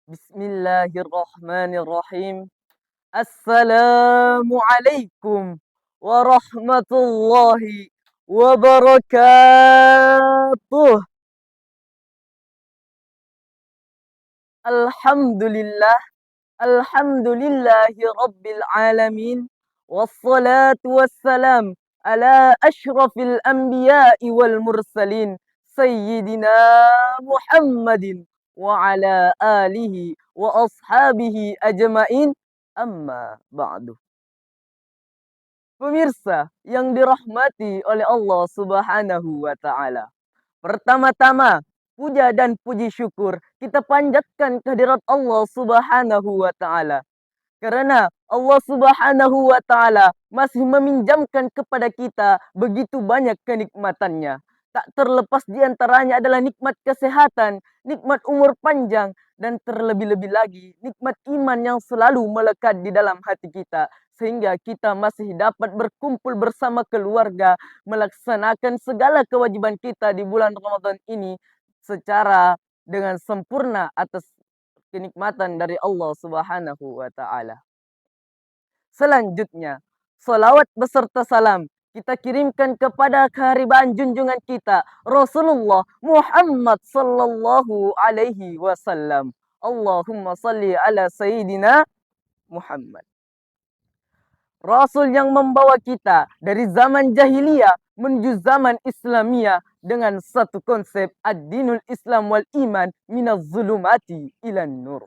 Bismillahirrahmanirrahim. Assalamualaikum warahmatullahi wabarakatuh. Alhamdulillah, alhamdulillahi rabbil alamin. Wassalatu wassalam ala ashrafil anbiya'i wal mursalin. Sayyidina Muhammadin wa ala alihi wa ashabihi ajmain. Amma ba'du. Pemirsa yang dirahmati oleh Allah Subhanahu wa taala. Pertama-tama, puja dan puji syukur kita panjatkan kehadirat Allah Subhanahu wa taala. Karena Allah Subhanahu wa taala masih meminjamkan kepada kita begitu banyak kenikmatannya. Tak terlepas di antaranya adalah nikmat kesehatan, nikmat umur panjang, dan terlebih-lebih lagi nikmat iman yang selalu melekat di dalam hati kita. Sehingga kita masih dapat berkumpul bersama keluarga, melaksanakan segala kewajiban kita di bulan Ramadan ini secara dengan sempurna atas kenikmatan dari Allah Subhanahu wa taala. Selanjutnya, salawat beserta salam kita kirimkan kepada keharibaan junjungan kita Rasulullah Muhammad sallallahu alaihi wasallam. Allahumma salli ala sayyidina Muhammad. Rasul yang membawa kita dari zaman jahiliyah menuju zaman Islamiyah dengan satu konsep ad-dinul Islam wal iman minaz zulumati ilan nur.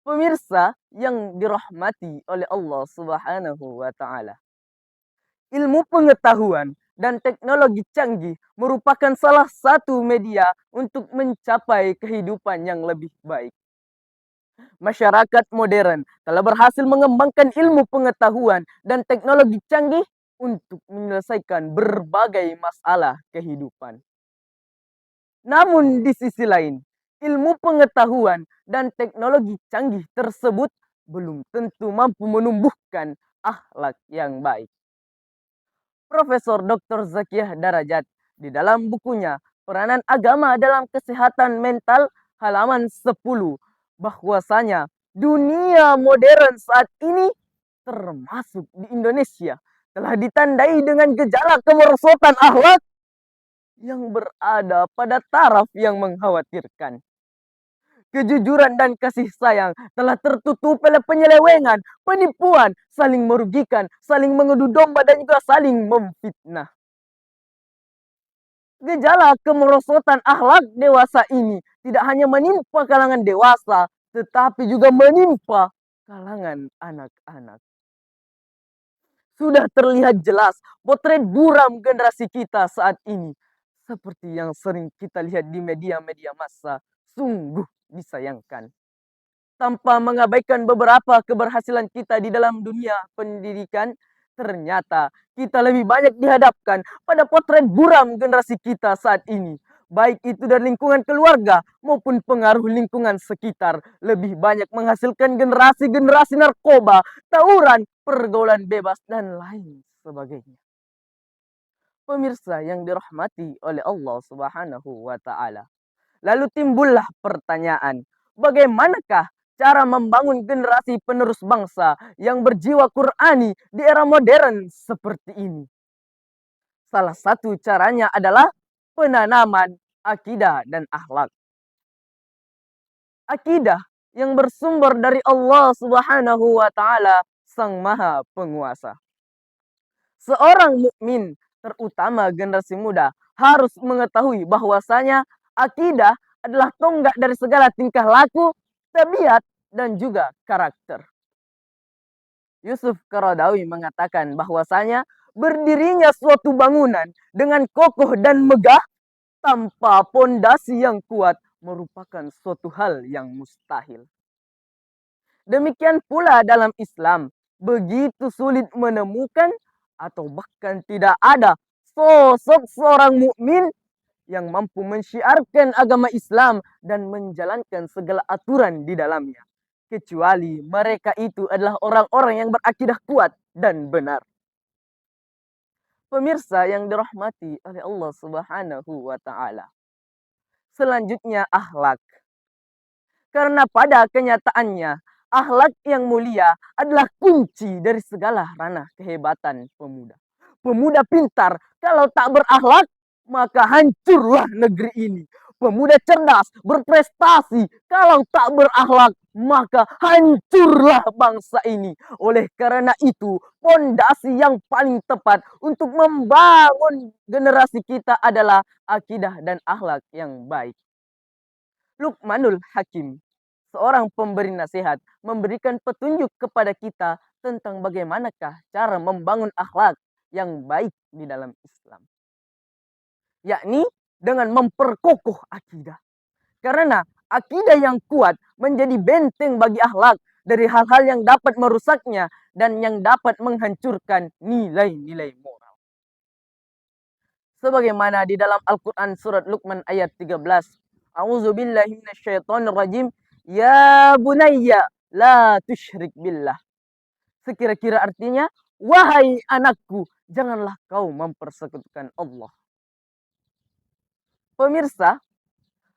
Pemirsa yang dirahmati oleh Allah Subhanahu wa taala. Ilmu pengetahuan dan teknologi canggih merupakan salah satu media untuk mencapai kehidupan yang lebih baik. Masyarakat modern telah berhasil mengembangkan ilmu pengetahuan dan teknologi canggih untuk menyelesaikan berbagai masalah kehidupan. Namun di sisi lain, ilmu pengetahuan dan teknologi canggih tersebut belum tentu mampu menumbuhkan akhlak yang baik. Profesor Dr. Zakiyah Darajat di dalam bukunya Peranan Agama dalam Kesehatan Mental halaman 10 bahwasanya dunia modern saat ini termasuk di Indonesia telah ditandai dengan gejala kemerosotan akhlak yang berada pada taraf yang mengkhawatirkan. Kejujuran dan kasih sayang telah tertutup oleh penyelewengan, penipuan, saling merugikan, saling mengedu domba dan juga saling memfitnah. Gejala kemerosotan akhlak dewasa ini tidak hanya menimpa kalangan dewasa, tetapi juga menimpa kalangan anak-anak. Sudah terlihat jelas potret buram generasi kita saat ini. Seperti yang sering kita lihat di media-media massa. Sungguh disayangkan. Tanpa mengabaikan beberapa keberhasilan kita di dalam dunia pendidikan, ternyata kita lebih banyak dihadapkan pada potret buram generasi kita saat ini. Baik itu dari lingkungan keluarga maupun pengaruh lingkungan sekitar. Lebih banyak menghasilkan generasi-generasi narkoba, tawuran, pergaulan bebas, dan lain sebagainya. Pemirsa yang dirahmati oleh Allah Subhanahu wa taala. Lalu timbullah pertanyaan, bagaimanakah cara membangun generasi penerus bangsa yang berjiwa Qur'ani di era modern seperti ini? Salah satu caranya adalah penanaman akidah dan akhlak. Akidah yang bersumber dari Allah Subhanahu wa taala, Sang Maha Penguasa. Seorang mukmin, terutama generasi muda, harus mengetahui bahwasanya akidah adalah tonggak dari segala tingkah laku, tabiat, dan juga karakter. Yusuf Qaradawi mengatakan bahwasanya berdirinya suatu bangunan dengan kokoh dan megah tanpa pondasi yang kuat merupakan suatu hal yang mustahil. Demikian pula dalam Islam, begitu sulit menemukan atau bahkan tidak ada sosok seorang mukmin yang mampu mensyiarkan agama Islam dan menjalankan segala aturan di dalamnya. Kecuali mereka itu adalah orang-orang yang berakidah kuat dan benar. Pemirsa yang dirahmati oleh Allah Subhanahu wa taala. Selanjutnya akhlak. Karena pada kenyataannya, akhlak yang mulia adalah kunci dari segala ranah kehebatan pemuda. Pemuda pintar kalau tak berakhlak, maka hancurlah negeri ini. Pemuda cerdas, berprestasi, kalau tak berakhlak, maka hancurlah bangsa ini. Oleh karena itu, pondasi yang paling tepat untuk membangun generasi kita adalah akidah dan akhlak yang baik. Luqmanul Hakim, seorang pemberi nasihat, memberikan petunjuk kepada kita tentang bagaimanakah cara membangun akhlak yang baik di dalam Islam. Yakni dengan memperkokoh akidah. Karena akidah yang kuat menjadi benteng bagi akhlak dari hal-hal yang dapat merusaknya dan yang dapat menghancurkan nilai-nilai moral. Sebagaimana di dalam Al-Quran surat Luqman ayat 13. A'udzubillahi minasyaitonirrajim. Ya bunayya la tusyrik billah. Sekira-kira artinya, wahai anakku, janganlah kau mempersekutukan Allah. Pemirsa,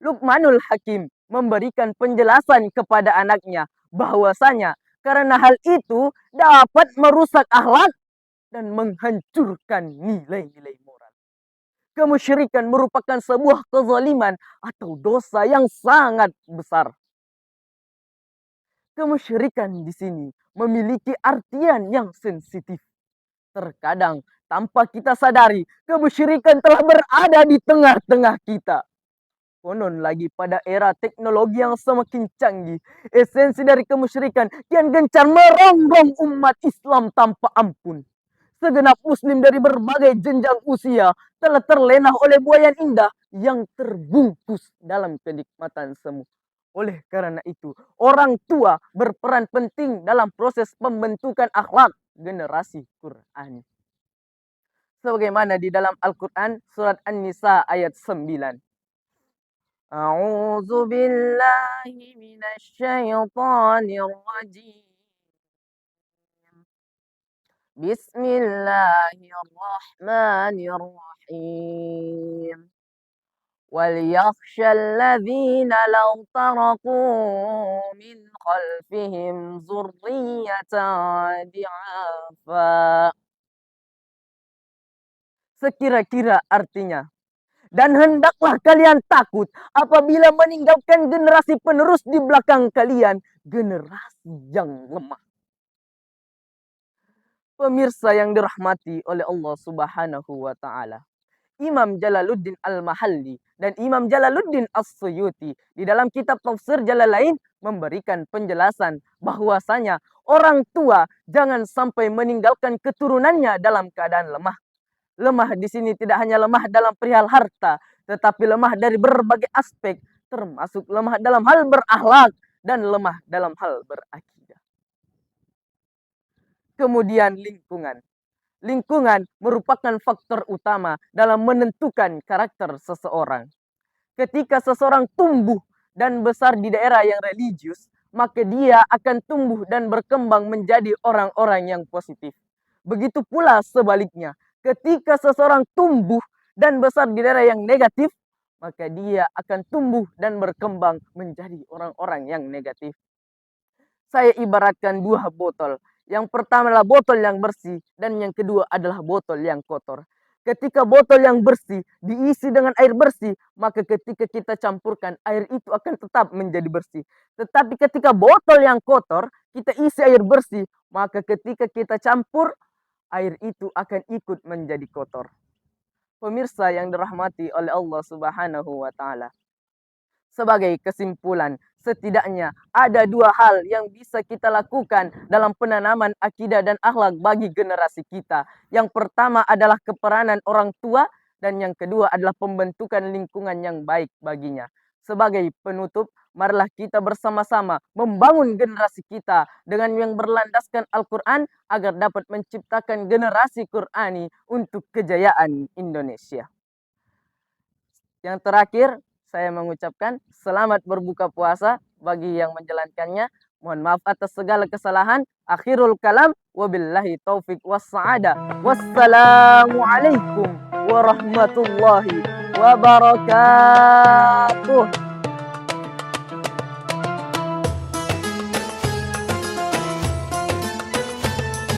Luqmanul Hakim memberikan penjelasan kepada anaknya bahwasanya karena hal itu dapat merusak akhlak dan menghancurkan nilai-nilai moral. Kemusyrikan merupakan sebuah kezaliman atau dosa yang sangat besar. Kemusyrikan di sini memiliki artian yang sensitif. Terkadang tanpa kita sadari, kemusyrikan telah berada di tengah-tengah kita. Konon lagi pada era teknologi yang semakin canggih, esensi dari kemusyrikan kian gencar merongrong umat Islam tanpa ampun. Segenap muslim dari berbagai jenjang usia telah terlena oleh buayan indah yang terbungkus dalam kenikmatan semu. Oleh karena itu, orang tua berperan penting dalam proses pembentukan akhlak generasi Qur'ani. Sebagaimana di dalam Al-Quran surat An-Nisa ayat 9. A'udzu billahi minasyaitonir rajim. Bismillahirrahmanirrahim. وليخشى الذين لو تركوا من خلفهم ذرية ضعافا. Sekira-kira artinya, dan hendaklah kalian takut apabila meninggalkan generasi penerus di belakang kalian, generasi yang lemah. Pemirsa yang dirahmati oleh Allah Subhanahu wa Ta'ala, Imam Jalaluddin Al-Mahalli dan Imam Jalaluddin As-Suyuti di dalam kitab Tafsir Jalalain memberikan penjelasan bahwasanya orang tua jangan sampai meninggalkan keturunannya dalam keadaan lemah. Lemah di sini tidak hanya lemah dalam perihal harta, tetapi lemah dari berbagai aspek, termasuk lemah dalam hal berakhlak dan lemah dalam hal berakidah. Kemudian lingkungan. Lingkungan merupakan faktor utama dalam menentukan karakter seseorang. Ketika seseorang tumbuh dan besar di daerah yang religius, maka dia akan tumbuh dan berkembang menjadi orang-orang yang positif. Begitu pula sebaliknya, ketika seseorang tumbuh dan besar di daerah yang negatif, maka dia akan tumbuh dan berkembang menjadi orang-orang yang negatif. Saya ibaratkan dua botol. Yang pertama adalah botol yang bersih dan yang kedua adalah botol yang kotor. Ketika botol yang bersih diisi dengan air bersih, maka ketika kita campurkan, air itu akan tetap menjadi bersih. Tetapi ketika botol yang kotor, kita isi air bersih, maka ketika kita campur, air itu akan ikut menjadi kotor. Pemirsa yang dirahmati oleh Allah Subhanahu wa Ta'ala. Sebagai kesimpulan, setidaknya ada dua hal yang bisa kita lakukan dalam penanaman akidah dan akhlak bagi generasi kita. Yang pertama adalah keperanan orang tua dan yang kedua adalah pembentukan lingkungan yang baik baginya. Sebagai penutup, marilah kita bersama-sama membangun generasi kita dengan yang berlandaskan Al-Quran agar dapat menciptakan generasi Qur'ani untuk kejayaan Indonesia. Yang terakhir, saya mengucapkan selamat berbuka puasa bagi yang menjalankannya. Mohon maaf atas segala kesalahan. Akhirul kalam, wabillahi taufik wassa'adah. Wassalamualaikum warahmatullahi wabarakatuh.